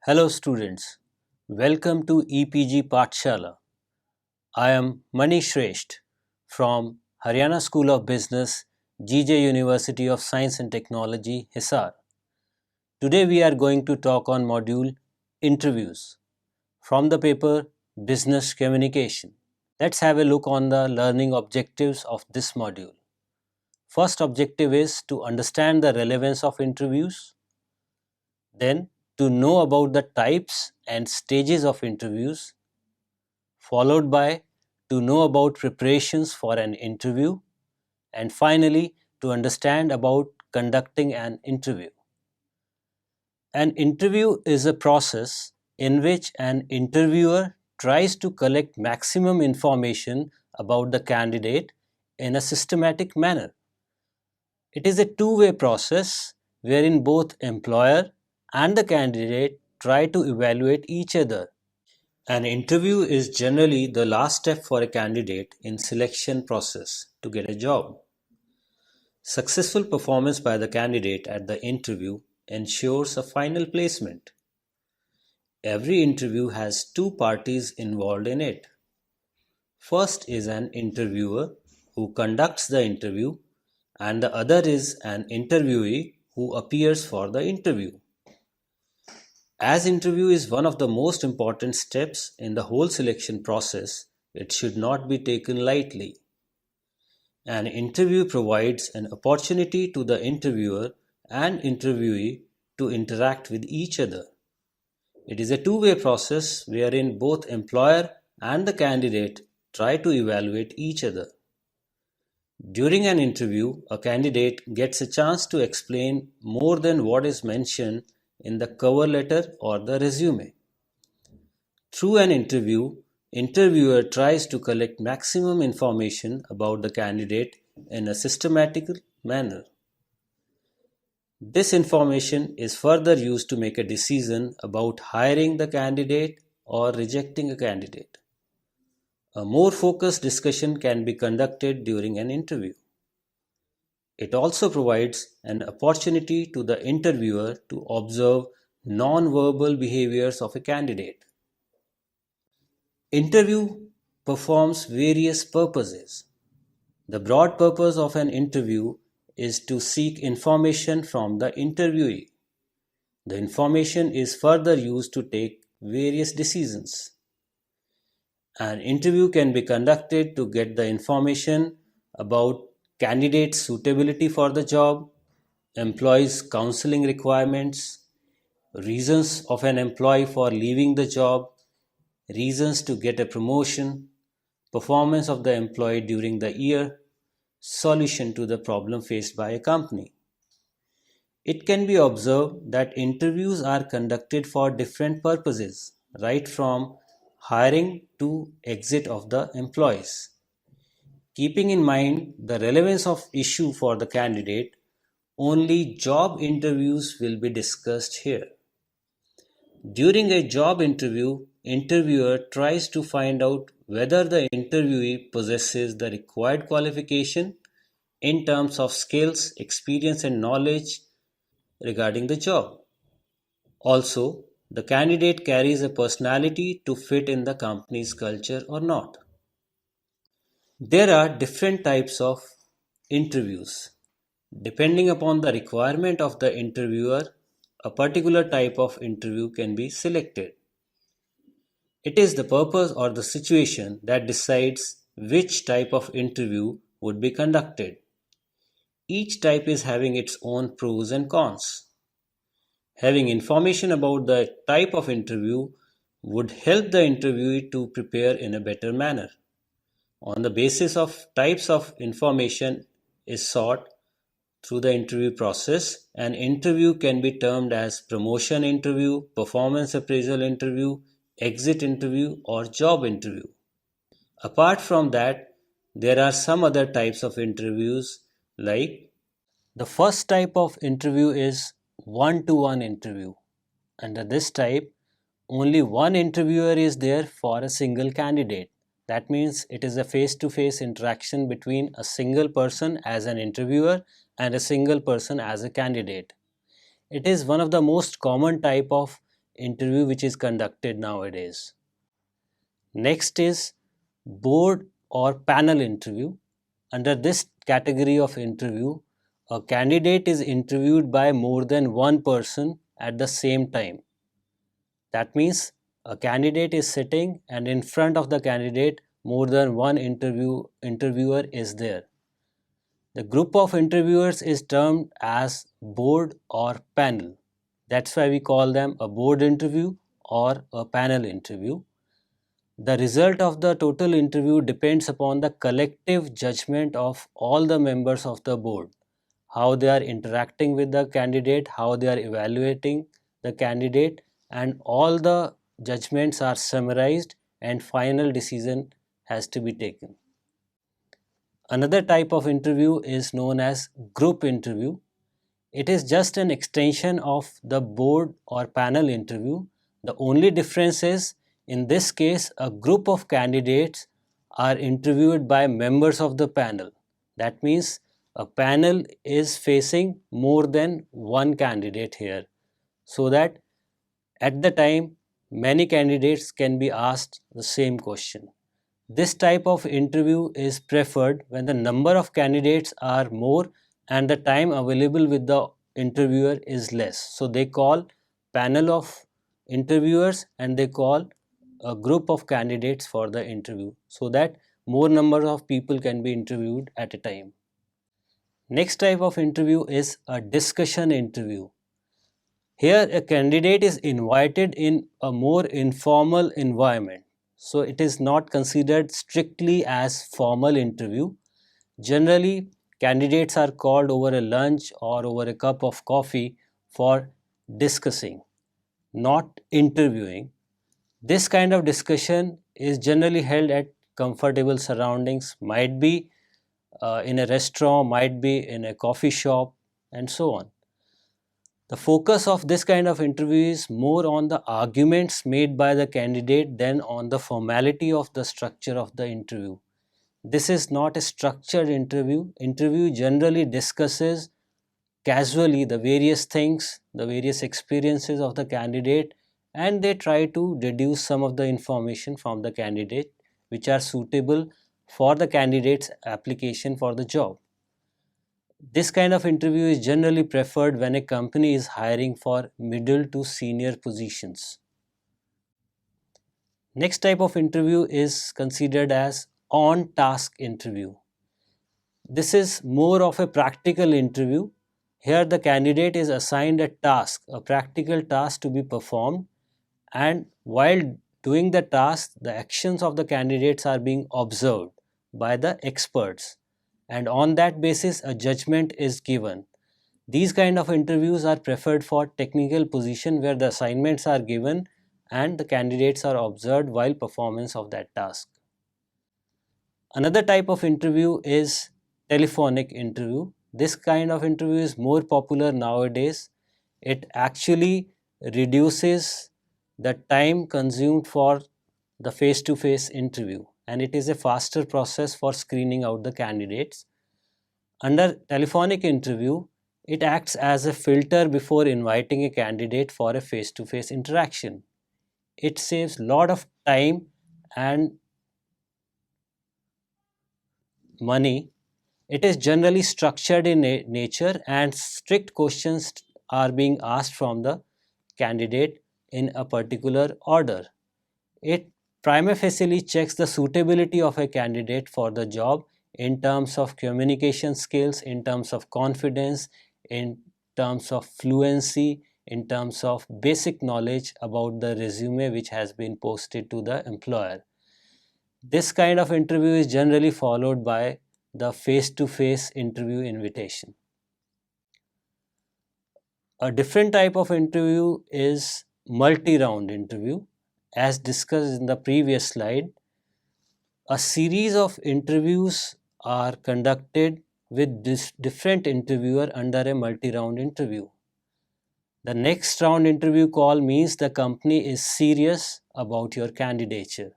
Hello students, welcome to EPG Pathshala. I am Mani Shresht from Haryana School of Business, GJ University of Science and Technology, Hisar. Today we are going to talk on module Interviews from the paper Business Communication. Let's have a look on the learning objectives of this module. First objective is to understand the relevance of interviews. Then to know about the types and stages of interviews, followed by to know about preparations for an interview, and finally to understand about conducting an interview. An interview is a process in which an interviewer tries to collect maximum information about the candidate in a systematic manner. It is a two-way process wherein both employer and the candidate try to evaluate each other. An interview is generally the last step for a candidate in selection process to get a job. Successful performance by the candidate at the interview ensures a final placement. Every interview has two parties involved in it. First is an interviewer who conducts the interview, and the other is an interviewee who appears for the interview. As interview is one of the most important steps in the whole selection process, it should not be taken lightly. An interview provides an opportunity to the interviewer and interviewee to interact with each other. It is a two-way process wherein both employer and the candidate try to evaluate each other. During an interview, a candidate gets a chance to explain more than what is mentioned in the cover letter or the resume. Through an interview, interviewer tries to collect maximum information about the candidate in a systematic manner. This information is further used to make a decision about hiring the candidate or rejecting a candidate. A more focused discussion can be conducted during an interview. It also provides an opportunity to the interviewer to observe non-verbal behaviors of a candidate. Interview performs various purposes. The broad purpose of an interview is to seek information from the interviewee. The information is further used to take various decisions. An interview can be conducted to get the information about candidate's suitability for the job, employee's counseling requirements, reasons of an employee for leaving the job, reasons to get a promotion, performance of the employee during the year, solution to the problem faced by a company. It can be observed that interviews are conducted for different purposes, right from hiring to exit of the employees. Keeping in mind the relevance of issue for the candidate, only job interviews will be discussed here. During a job interview, interviewer tries to find out whether the interviewee possesses the required qualification in terms of skills, experience and knowledge regarding the job. Also, the candidate carries a personality to fit in the company's culture or not. There are different types of interviews. Depending upon the requirement of the interviewer, a particular type of interview can be selected. It is the purpose or the situation that decides which type of interview would be conducted. Each type is having its own pros and cons. Having information about the type of interview would help the interviewee to prepare in a better manner. On the basis of types of information is sought through the interview process, an interview can be termed as promotion interview, performance appraisal interview, exit interview, or job interview. Apart from that, there are some other types of interviews like the first type of interview is one-to-one interview. Under this type, only one interviewer is there for a single candidate. That means it is a face-to-face interaction between a single person as an interviewer and a single person as a candidate. It is one of the most common type of interview which is conducted nowadays. Next is board or panel interview. Under this category of interview, a candidate is interviewed by more than one person at the same time. That means a candidate is sitting and in front of the candidate more than one interviewer is there. The group of interviewers is termed as board or panel. That's why we call them a board interview or a panel interview. The result of the total interview depends upon the collective judgment of all the members of the board, how they are interacting with the candidate, how they are evaluating the candidate, and all the judgments are summarized and final decision has to be taken. Another type of interview is known as group interview. It is just an extension of the board or panel interview. The only difference is, in this case, a group of candidates are interviewed by members of the panel. That means a panel is facing more than one candidate here, so that at the time many candidates can be asked the same question. This type of interview is preferred when the number of candidates are more and the time available with the interviewer is less. So they call panel of interviewers and they call a group of candidates for the interview, so that more number of people can be interviewed at a time. Next type of interview is a discussion interview. Here a candidate is invited in a more informal environment. So it is not considered strictly as formal interview. Generally, candidates are called over a lunch or over a cup of coffee for discussing, not interviewing. This kind of discussion is generally held at comfortable surroundings, might be in a restaurant, might be in a coffee shop, and so on. The focus of this kind of interview is more on the arguments made by the candidate than on the formality of the structure of the interview. This is not a structured interview. Interview generally discusses casually the various things, the various experiences of the candidate, and they try to deduce some of the information from the candidate which are suitable for the candidate's application for the job. This kind of interview is generally preferred when a company is hiring for middle to senior positions. Next type of interview is considered as on-task interview. This is more of a practical interview. Here the candidate is assigned a task, a practical task to be performed, and while doing the task, the actions of the candidates are being observed by the experts, and on that basis a judgment is given. These kind of interviews are preferred for technical position where the assignments are given and the candidates are observed while performance of that task. Another type of interview is telephonic interview. This kind of interview is more popular nowadays. It actually reduces the time consumed for the face-to-face interview, and it is a faster process for screening out the candidates. Under telephonic interview, it acts as a filter before inviting a candidate for a face-to-face interaction. It saves a lot of time and money. It is generally structured in nature and strict questions are being asked from the candidate in a particular order. It prima facie checks the suitability of a candidate for the job in terms of communication skills, in terms of confidence, in terms of fluency, in terms of basic knowledge about the resume which has been posted to the employer. This kind of interview is generally followed by the face-to-face interview invitation. A different type of interview is multi-round interview. As discussed in the previous slide, a series of interviews are conducted with different interviewer under a multi-round interview. The next round interview call means the company is serious about your candidature.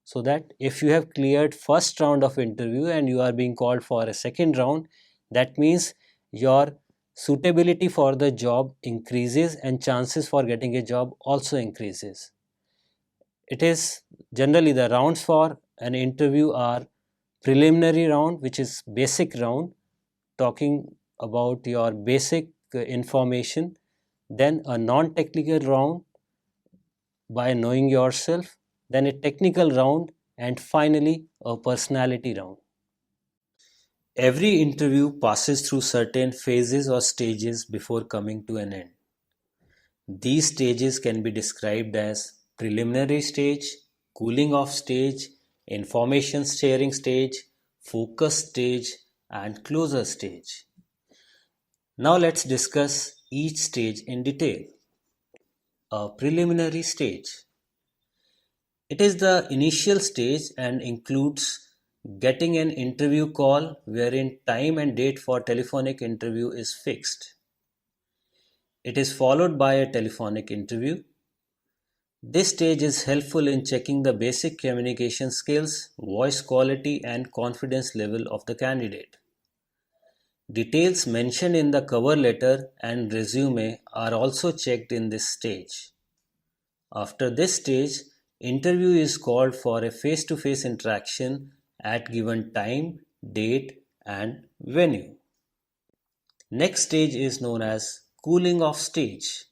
So that if you have cleared first round of interview and you are being called for a second round, that means your suitability for the job increases and chances for getting a job also increases. It is generally the rounds for an interview are preliminary round, which is basic round, talking about your basic information, then a non-technical round by knowing yourself, then a technical round, and finally a personality round. Every interview passes through certain phases or stages before coming to an end. These stages can be described as preliminary stage, cooling off stage, information sharing stage, focus stage, and closer stage. Now let's discuss each stage in detail. A preliminary stage. It is the initial stage and includes getting an interview call wherein time and date for telephonic interview is fixed. It is followed by a telephonic interview. This stage is helpful in checking the basic communication skills, voice quality, and confidence level of the candidate. Details mentioned in the cover letter and resume are also checked in this stage. After this stage, interview is called for a face-to-face interaction at given time, date, and venue. Next stage is known as cooling off stage.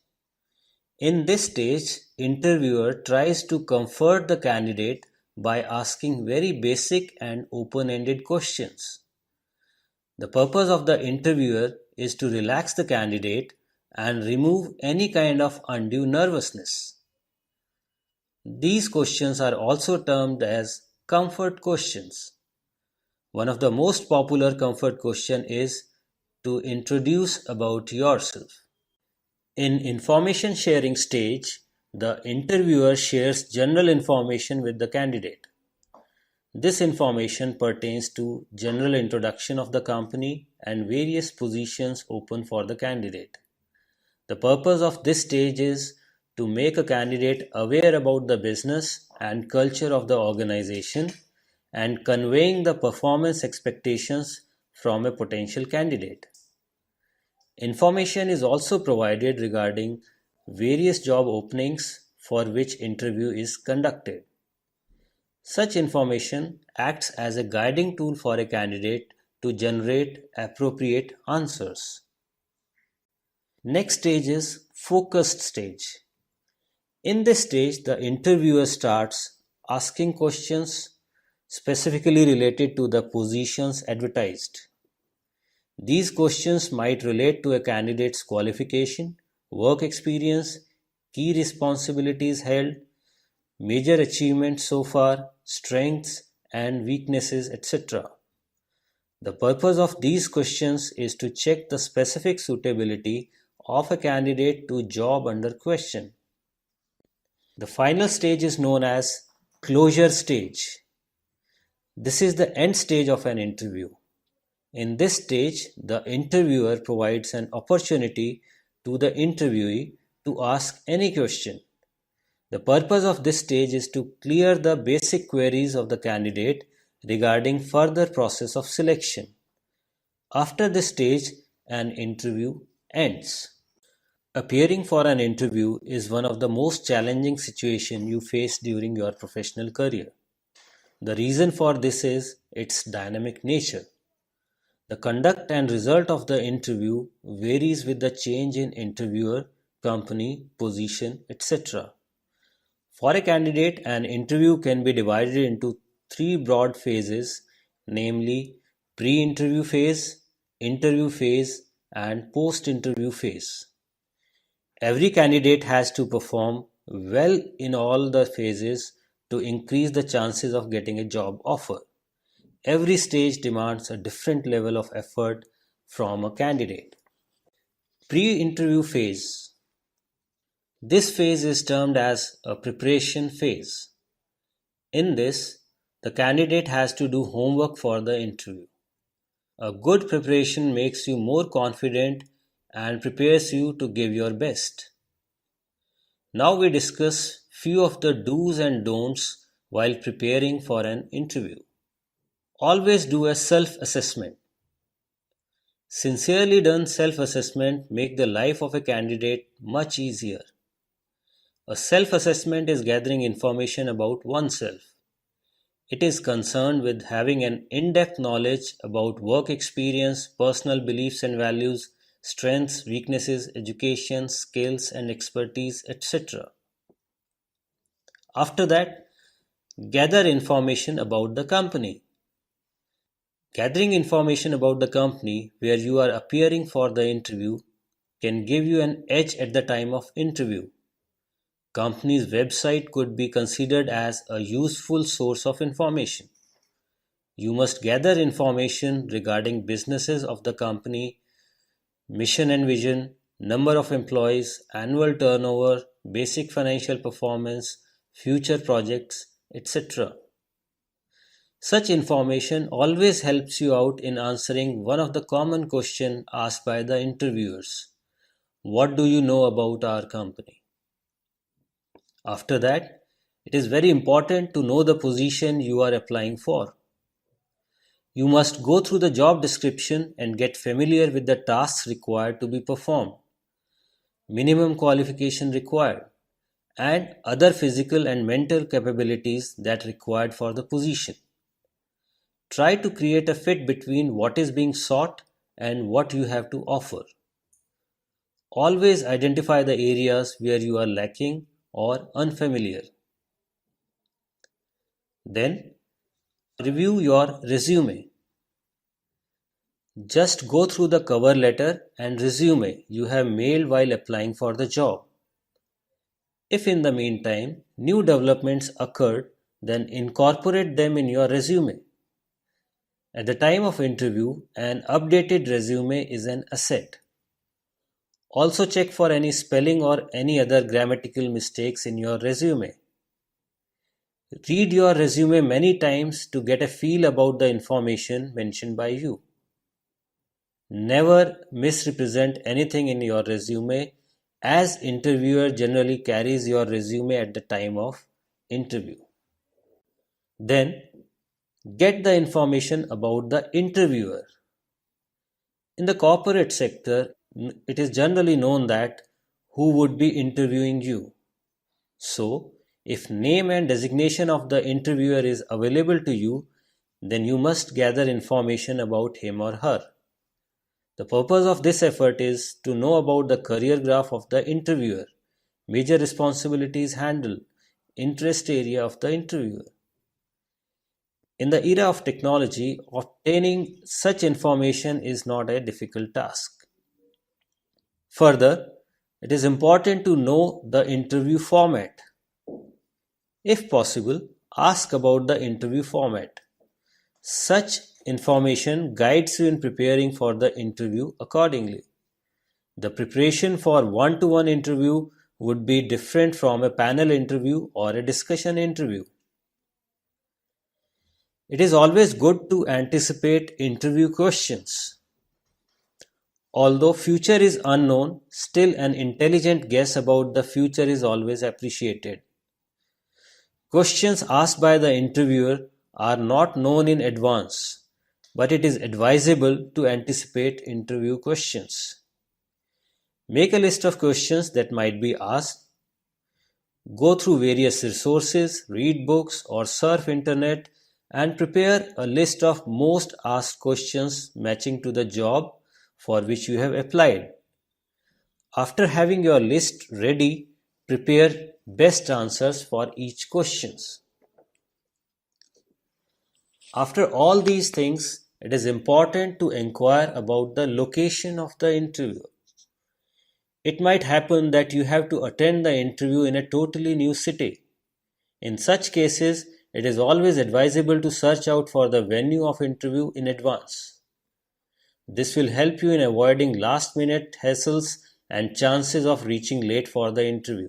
In this stage, interviewer tries to comfort the candidate by asking very basic and open-ended questions. The purpose of the interviewer is to relax the candidate and remove any kind of undue nervousness. These questions are also termed as comfort questions. One of the most popular comfort question is to introduce about yourself. In information sharing stage, the interviewer shares general information with the candidate. This information pertains to general introduction of the company and various positions open for the candidate. The purpose of this stage is to make a candidate aware about the business and culture of the organization and conveying the performance expectations from a potential candidate. Information is also provided regarding various job openings for which interview is conducted. Such information acts as a guiding tool for a candidate to generate appropriate answers. Next stage is focused stage. In this stage, the interviewer starts asking questions specifically related to the positions advertised. These questions might relate to a candidate's qualification, work experience, key responsibilities held, major achievements so far, strengths and weaknesses, etc. The purpose of these questions is to check the specific suitability of a candidate to job under question. The final stage is known as closure stage. This is the end stage of an interview. In this stage, the interviewer provides an opportunity to the interviewee to ask any question. The purpose of this stage is to clear the basic queries of the candidate regarding further process of selection. After this stage, an interview ends. Appearing for an interview is one of the most challenging situations you face during your professional career. The reason for this is its dynamic nature. The conduct and result of the interview varies with the change in interviewer, company, position, etc. For a candidate, an interview can be divided into three broad phases, namely pre-interview phase, interview phase, and post-interview phase. Every candidate has to perform well in all the phases to increase the chances of getting a job offer. Every stage demands a different level of effort from a candidate. Pre-interview phase. This phase is termed as a preparation phase. In this, the candidate has to do homework for the interview. A good preparation makes you more confident and prepares you to give your best. Now we discuss few of the do's and don'ts while preparing for an interview. Always do a self-assessment. Sincerely done self-assessment make the life of a candidate much easier. A self-assessment is gathering information about oneself. It is concerned with having an in-depth knowledge about work experience, personal beliefs and values, strengths, weaknesses, education, skills and expertise, etc. After that, gather information about the company. Gathering information about the company where you are appearing for the interview can give you an edge at the time of interview. Company's website could be considered as a useful source of information. You must gather information regarding businesses of the company, mission and vision, number of employees, annual turnover, basic financial performance, future projects, etc. Such information always helps you out in answering one of the common questions asked by the interviewers. What do you know about our company? After that, it is very important to know the position you are applying for. You must go through the job description and get familiar with the tasks required to be performed, minimum qualification required, and other physical and mental capabilities that required for the position. Try to create a fit between what is being sought and what you have to offer. Always identify the areas where you are lacking or unfamiliar. Then, review your resume. Just go through the cover letter and resume you have mailed while applying for the job. If in the meantime new developments occurred, then incorporate them in your resume. At the time of interview, an updated resume is an asset. Also check for any spelling or any other grammatical mistakes in your resume. Read your resume many times to get a feel about the information mentioned by you. Never misrepresent anything in your resume, as interviewer generally carries your resume at the time of interview. Then get the information about the interviewer. In the corporate sector, it is generally known that who would be interviewing you. So, if name and designation of the interviewer is available to you, then you must gather information about him or her. The purpose of this effort is to know about the career graph of the interviewer, major responsibilities handled, interest area of the interviewer. In the era of technology, obtaining such information is not a difficult task. Further, it is important to know the interview format. If possible, ask about the interview format. Such information guides you in preparing for the interview accordingly. The preparation for one-to-one interview would be different from a panel interview or a discussion interview. It is always good to anticipate interview questions. Although future is unknown, still an intelligent guess about the future is always appreciated. Questions asked by the interviewer are not known in advance, but it is advisable to anticipate interview questions. Make a list of questions that might be asked. Go through various resources, read books or surf internet and prepare a list of most asked questions matching to the job for which you have applied. After having your list ready, prepare best answers for each questions. After all these things, it is important to inquire about the location of the interview. It might happen that you have to attend the interview in a totally new city. In such cases, it is always advisable to search out for the venue of interview in advance. This will help you in avoiding last-minute hassles and chances of reaching late for the interview.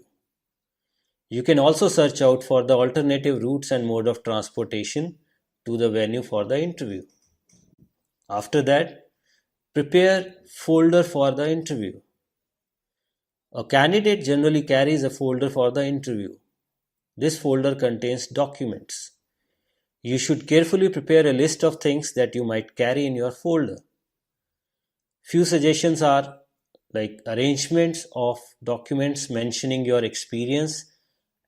You can also search out for the alternative routes and mode of transportation to the venue for the interview. After that, prepare folder for the interview. A candidate generally carries a folder for the interview. This folder contains documents. You should carefully prepare a list of things that you might carry in your folder. Few suggestions are like arrangements of documents mentioning your experience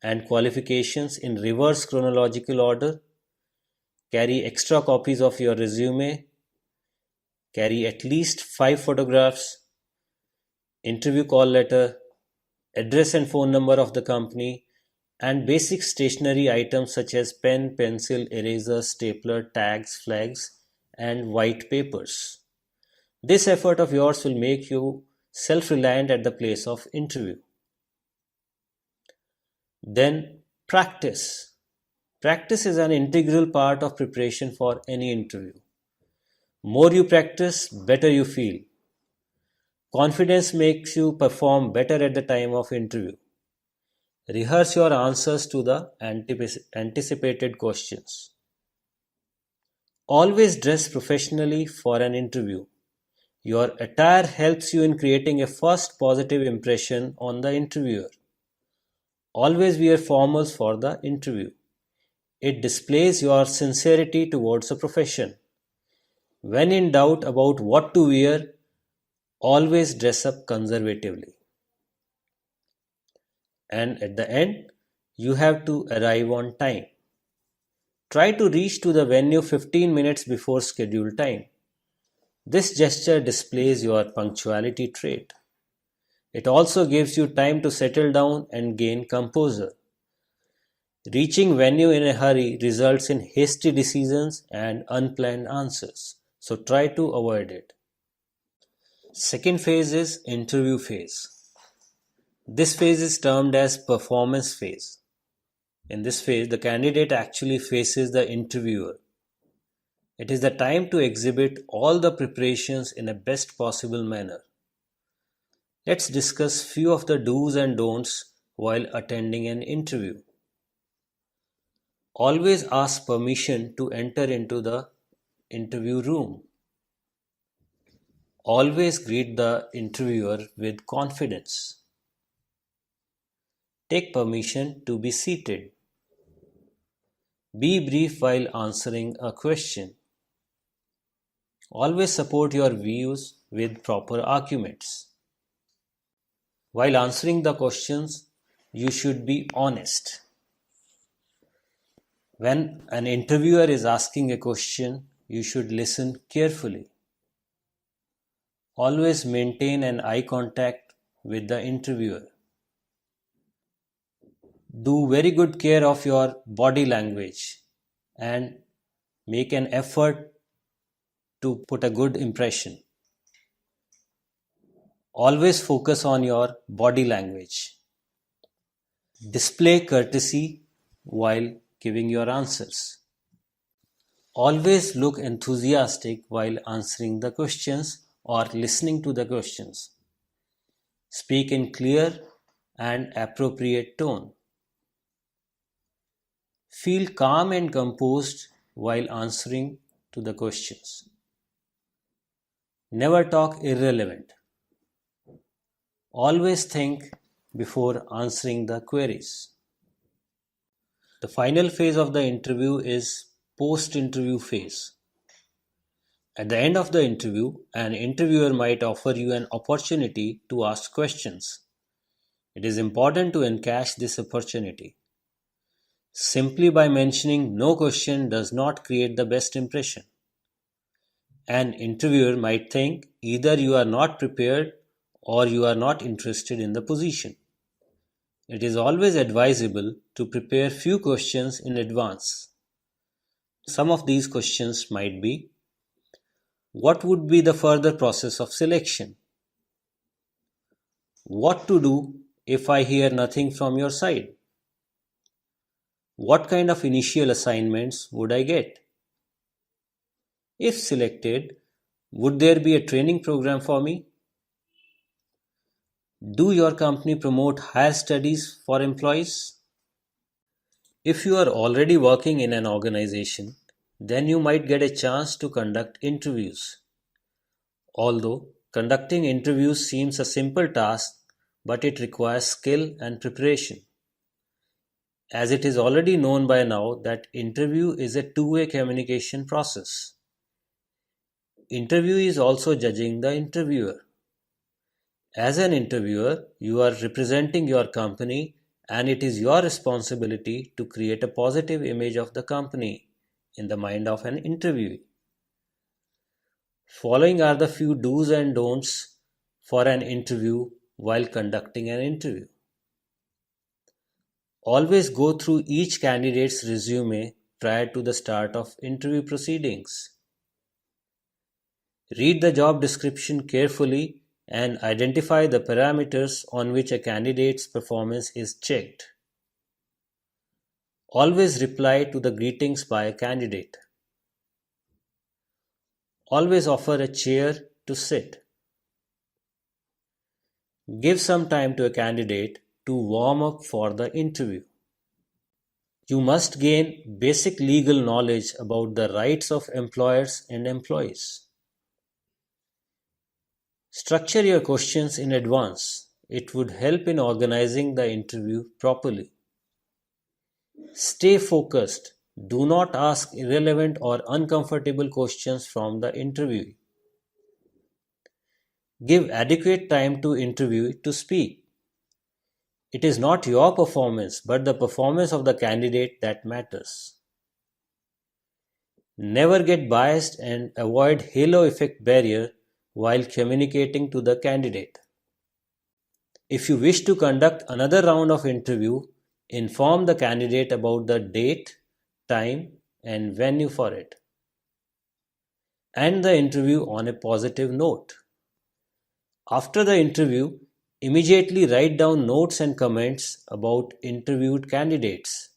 and qualifications in reverse chronological order, carry extra copies of your resume, carry at least 5 photographs, interview call letter, address and phone number of the company, and basic stationery items such as pen, pencil, eraser, stapler, tags, flags, and white papers. This effort of yours will make you self-reliant at the place of interview. Then practice. Practice is an integral part of preparation for any interview. More you practice, better you feel. Confidence makes you perform better at the time of interview. Rehearse your answers to the anticipated questions. Always dress professionally for an interview. Your attire helps you in creating a first positive impression on the interviewer. Always wear formals for the interview. It displays your sincerity towards the profession. When in doubt about what to wear, always dress up conservatively. And at the end, you have to arrive on time. Try to reach to the venue 15 minutes before scheduled time. This gesture displays your punctuality trait. It also gives you time to settle down and gain composure. Reaching venue in a hurry results in hasty decisions and unplanned answers, so try to avoid it. Second phase is interview phase. This phase is termed as performance phase. In this phase, the candidate actually faces the interviewer. It is the time to exhibit all the preparations in a best possible manner. Let's discuss few of the do's and don'ts while attending an interview. Always ask permission to enter into the interview room. Always greet the interviewer with confidence. Take permission to be seated. Be brief while answering a question. Always support your views with proper arguments. While answering the questions, you should be honest. When an interviewer is asking a question, you should listen carefully. Always maintain an eye contact with the interviewer. Do very good care of your body language and make an effort to put a good impression. Always focus on your body language. Display courtesy while giving your answers. Always look enthusiastic while answering the questions or listening to the questions. Speak in clear and appropriate tone. Feel calm and composed while answering to the questions. Never talk irrelevant. Always think before answering the queries. The final phase of the interview is post-interview phase. At the end of the interview, an interviewer might offer you an opportunity to ask questions. It is important to encash this opportunity. Simply by mentioning no question does not create the best impression. An interviewer might think either you are not prepared or you are not interested in the position. It is always advisable to prepare few questions in advance. Some of these questions might be: what would be the further process of selection? What to do if I hear nothing from your side? What kind of initial assignments would I get? If selected, would there be a training program for me? Do your company promote higher studies for employees? If you are already working in an organization, then you might get a chance to conduct interviews. Although conducting interviews seems a simple task, but it requires skill and preparation. As it is already known by now that interview is a two-way communication process. Interview is also judging the interviewer. As an interviewer, you are representing your company and it is your responsibility to create a positive image of the company in the mind of an interviewee. Following are the few do's and don'ts for an interview while conducting an interview. Always go through each candidate's resume prior to the start of interview proceedings. Read the job description carefully and identify the parameters on which a candidate's performance is checked. Always reply to the greetings by a candidate. Always offer a chair to sit. Give some time to a candidate to warm up for the interview. You must gain basic legal knowledge about the rights of employers and employees. Structure your questions in advance. It would help in organizing the interview properly. Stay focused. Do not ask irrelevant or uncomfortable questions from the interviewee. Give adequate time to interviewee to speak. It is not your performance but the performance of the candidate that matters. Never get biased and avoid halo effect barrier while communicating to the candidate. If you wish to conduct another round of interview, inform the candidate about the date, time, and venue for it. End the interview on a positive note. After the interview, immediately write down notes and comments about interviewed candidates.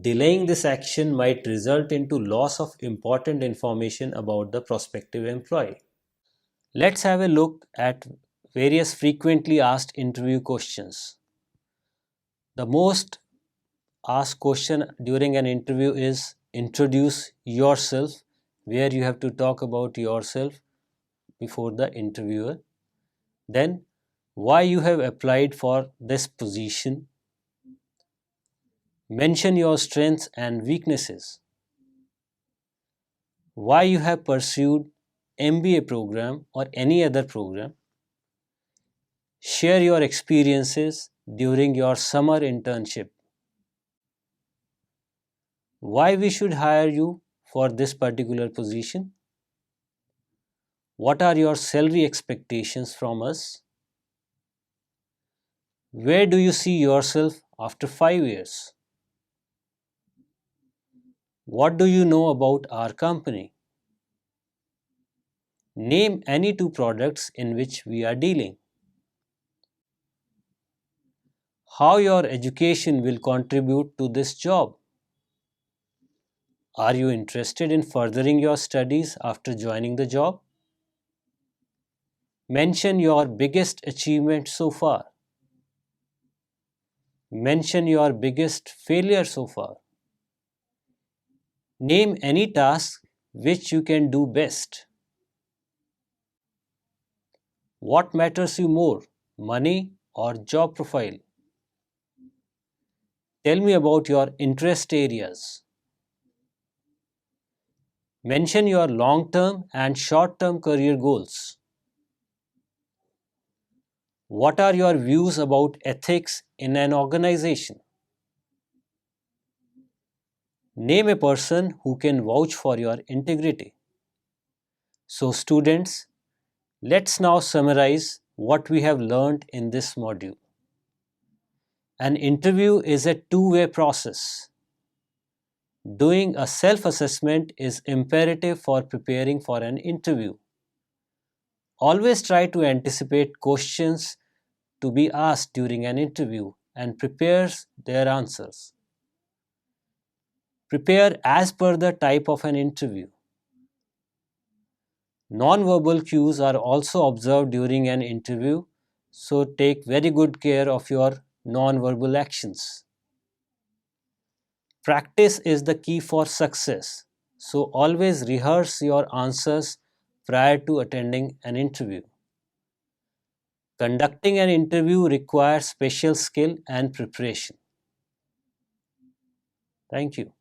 Delaying this action might result into loss of important information about the prospective employee. Let's have a look at various frequently asked interview questions. The most asked question during an interview is introduce yourself, where you have to talk about yourself before the interviewer. Then, why you have applied for this position. Mention your strengths and weaknesses. Why you have pursued MBA program or any other program. Share your experiences during your summer internship. Why we should hire you for this particular position. What are your salary expectations from us? Where do you see yourself after 5 years? What do you know about our company? Name any two products in which we are dealing. How your education will contribute to this job. Are you interested in furthering your studies after joining the job? Mention your biggest achievement so far. Mention your biggest failure so far. Name any task which you can do best. What matters you more, money or job profile? Tell me about your interest areas. Mention your long-term and short-term career goals. What are your views about ethics in an organization? Name a person who can vouch for your integrity. So students, let's now summarize what we have learned in this module. An interview is a two-way process. Doing a self-assessment is imperative for preparing for an interview. Always try to anticipate questions to be asked during an interview and prepare their answers. Prepare as per the type of an interview. Non-verbal cues are also observed during an interview, so take very good care of your non-verbal actions. Practice is the key for success, so always rehearse your answers prior to attending an interview. Conducting an interview requires special skill and preparation. Thank you.